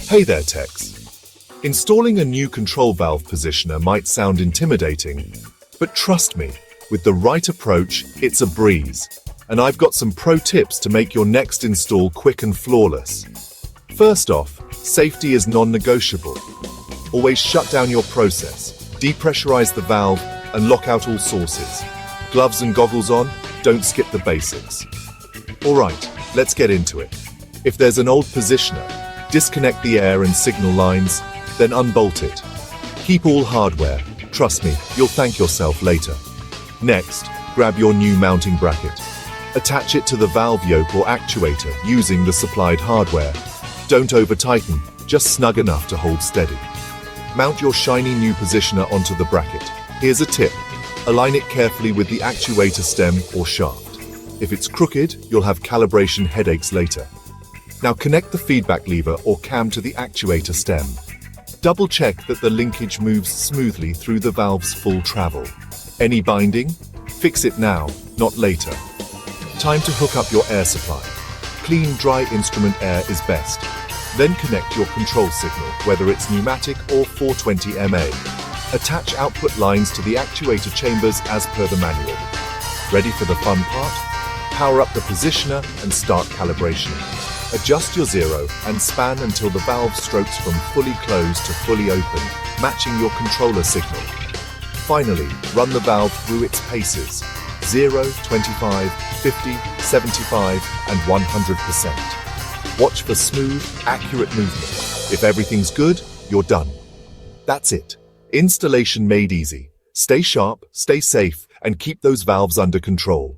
Hey there, techs. Installing a new control valve positioner might sound intimidating, but trust me, with the right approach, it's a breeze. And I've got some pro tips to make your next install quick and flawless. First off, safety is non-negotiable. Always shut down your process, depressurize the valve, and lock out all sources. Gloves and goggles on, don't skip the basics. Alright, let's get into it. If there's an old positioner, disconnect the air and signal lines, then unbolt it. Keep all hardware. Trust me, you'll thank yourself later. Next, grab your new mounting bracket. Attach it to the valve yoke or actuator using the supplied hardware. Don't over-tighten, just snug enough to hold steady. Mount your shiny new positioner onto the bracket. Here's a tip. Align it carefully with the actuator stem or shaft. If it's crooked, you'll have calibration headaches later. Now connect the feedback lever or cam to the actuator stem. Double check that the linkage moves smoothly through the valve's full travel. Any binding? Fix it now, not later. Time to hook up your air supply. Clean, dry instrument air is best. Then connect your control signal, whether it's pneumatic or 420 MA. Attach output lines to the actuator chambers as per the manual. Ready for the fun part? Power up the positioner and start calibration. Adjust your zero and span until the valve strokes from fully closed to fully open, matching your controller signal. Finally, run the valve through its paces: 0, 25, 50, 75, and 100%. Watch for smooth, accurate movement. If everything's good, you're done. That's it. Installation made easy. Stay sharp, stay safe, and keep those valves under control.